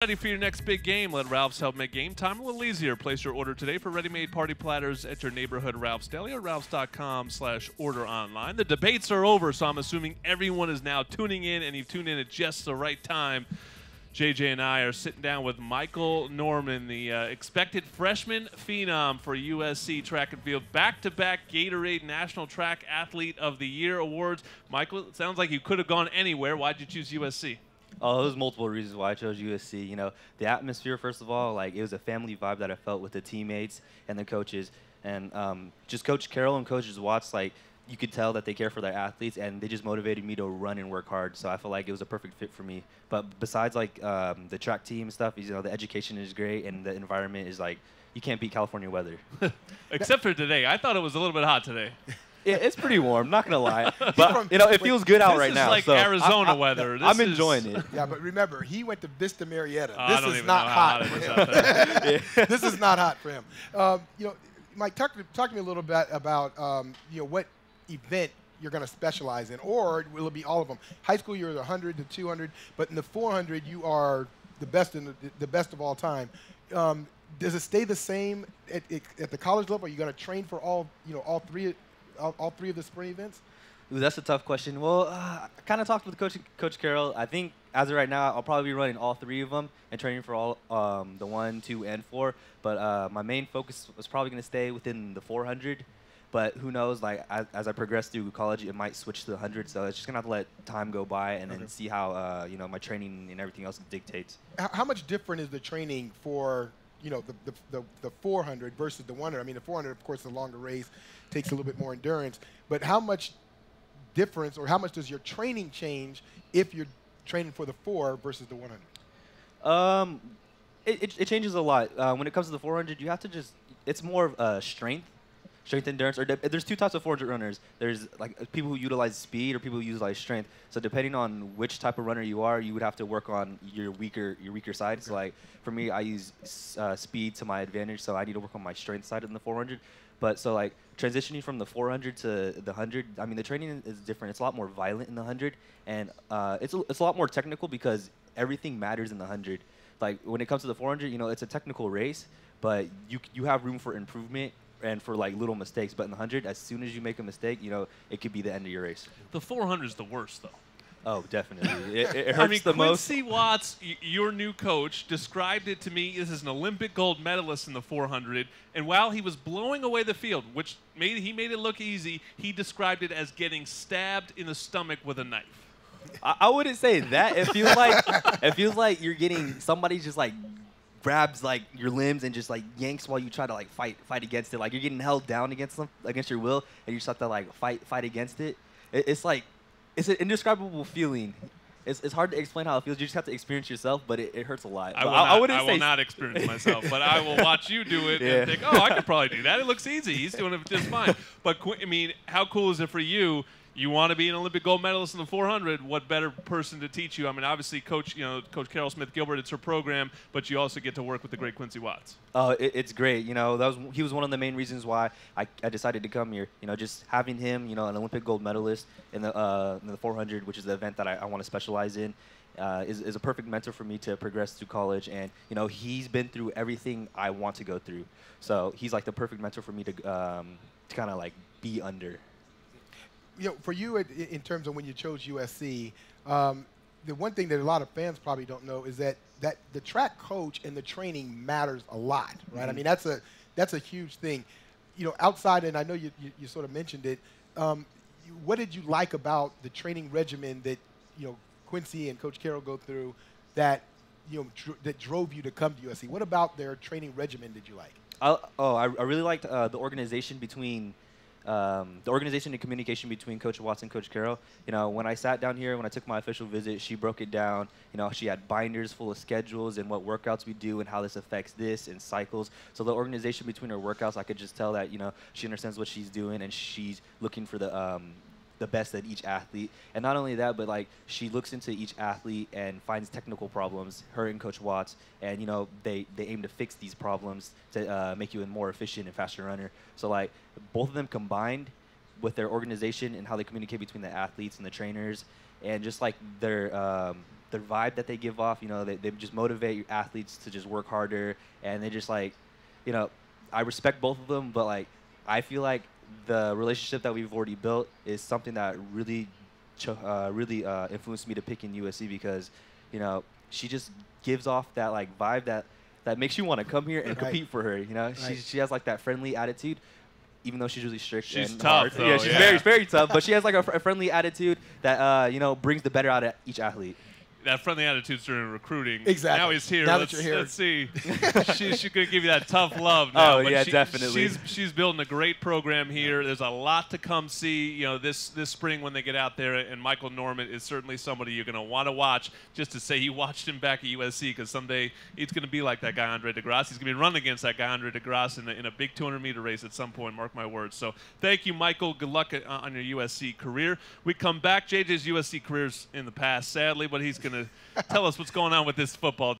Ready for your next big game? Let Ralph's help make game time a little easier. Place your order today for ready-made party platters at your neighborhood Ralph's Deli or ralphs.com/order online. The debates are over, so I'm assuming everyone is now tuning in, and you've tuned in at just the right time. JJ and I are sitting down with Michael Norman, the expected freshman phenom for USC track and field, back-to-back Gatorade National Track Athlete of the Year awards. Michael, it sounds like you could have gone anywhere. Why'd you choose USC? Oh, there's multiple reasons why I chose USC. You know, the atmosphere, first of all, like it was a family vibe that I felt with the teammates and the coaches. And just Coach Carroll and Coach Watts, like you could tell that they care for their athletes, and they just motivated me to run and work hard. So I feel like it was a perfect fit for me. But besides like the track team stuff, you know, the education is great and the environment is like, you can't beat California weather. Except for today. I thought it was a little bit hot today. Yeah, it's pretty warm, not gonna lie. But you know, it feels good out right now. This is like Arizona weather. I'm enjoying it. Yeah, but remember, he went to Vista Marietta. This is not hot for him. This is not hot for him. You know, Mike, talk to me a little bit about you know, what event you're going to specialize in, or will it be all of them? High school, you're the 100 to 200, but in the 400, you are the best the best of all time. Does it stay the same at the college level? Are you going to train for all three of the spring events? Ooh, that's a tough question. Well, I kind of talked with Coach Carroll. I think as of right now, I'll probably be running all three of them and training for all the 1, 2, and 4. But my main focus was probably going to stay within the 400. But who knows? Like as I progress through college, it might switch to the 100. So it's just gonna have to let time go by and then see how you know, my training and everything else dictates. How much different is the training for, you know, the 400 versus the 100? I mean, the 400, of course, is a longer race, takes a little bit more endurance. But how much difference, or how much does your training change if you're training for the 4 versus the 100? It changes a lot. When it comes to the 400, you have to just, it's more of strength endurance. Or there's two types of 400 runners. There's like people who utilize speed or people who utilize strength. So depending on which type of runner you are, you would have to work on your weaker sides. Okay. So like for me, I use speed to my advantage, so I need to work on my strength side in the 400. But so like transitioning from the 400 to the 100, I mean, the training is different. It's a lot more violent in the 100, and it's a lot more technical because everything matters in the 100. Like when it comes to the 400, you know, it's a technical race, but you have room for improvement and for like little mistakes. But in the 100, as soon as you make a mistake, you know, it could be the end of your race. The 400 is the worst, though. Oh, definitely. It hurts the most. Quincy Watts, your new coach, described it to me as an Olympic gold medalist in the 400, and while he was blowing away the field, which he made it look easy, he described it as getting stabbed in the stomach with a knife. I wouldn't say that. It feels like you're getting, somebody just like grabs like your limbs and just like yanks while you try to like fight against it. Like you're getting held down against your will, and you just have to like fight against it. It's like, it's an indescribable feeling. It's hard to explain how it feels. You just have to experience yourself, but it hurts a lot. I will not experience myself, but I will watch you do it and think, oh, I could probably do that. It looks easy. He's doing it just fine. But I mean, how cool is it for you? You want to be an Olympic gold medalist in the 400. What better person to teach you? I mean, obviously, Coach Carol Smith-Gilbert, it's her program, but you also get to work with the great Quincy Watts. Oh, it's great. You know, he was one of the main reasons why I decided to come here. You know, just having him, you know, an Olympic gold medalist in the 400, which is the event that I want to specialize in, is a perfect mentor for me to progress through college. And you know, he's been through everything I want to go through. So he's like the perfect mentor for me to kind of like be under. You know, for you, in terms of when you chose USC, the one thing that a lot of fans probably don't know is that the track coach and the training matters a lot, right? Mm-hmm. I mean, that's a huge thing. You know, outside, and I know you sort of mentioned it. What did you like about the training regimen that, you know, Quincy and Coach Carroll go through that, you know, that drove you to come to USC? What about their training regimen did you like? I really liked the organization between. The organization and communication between Coach Watts and Coach Carroll. You know, when I sat down here, when I took my official visit, she broke it down. You know, she had binders full of schedules and what workouts we do and how this affects this and cycles. So the organization between her workouts, I could just tell that, you know, she understands what she's doing and she's looking for the best at each athlete. And not only that, but like she looks into each athlete and finds technical problems, her and Coach Watts, and you know, they aim to fix these problems to make you a more efficient and faster runner. So like both of them combined with their organization and how they communicate between the athletes and the trainers, and just like their the vibe that they give off. You know, they just motivate your athletes to just work harder, and they just like, you know, I respect both of them, but like I feel like the relationship that we've already built is something that really influenced me to pick in USC because, you know, she just gives off that like vibe that makes you want to come here and compete for her. You know, she has like that friendly attitude, even though she's really strict. She's and tough, hard. though, Yeah, she's very tough. But she has like a friendly attitude that you know, brings the better out of each athlete. That friendly attitude's during recruiting. Exactly. Now he's here. Now let's, that you're here. let's see. she's going to give you that tough love now. Oh, but yeah, definitely. She's building a great program here. There's a lot to come see, you know, this spring when they get out there. And Michael Norman is certainly somebody you're going to want to watch just to say you watched him back at USC because someday he's going to be like that guy Andre DeGrasse. He's going to be running against that guy Andre DeGrasse in a big 200-meter race at some point. Mark my words. So thank you, Michael. Good luck on your USC career. We come back. JJ's USC career's in the past, sadly, but he's going to tell us what's going on with this football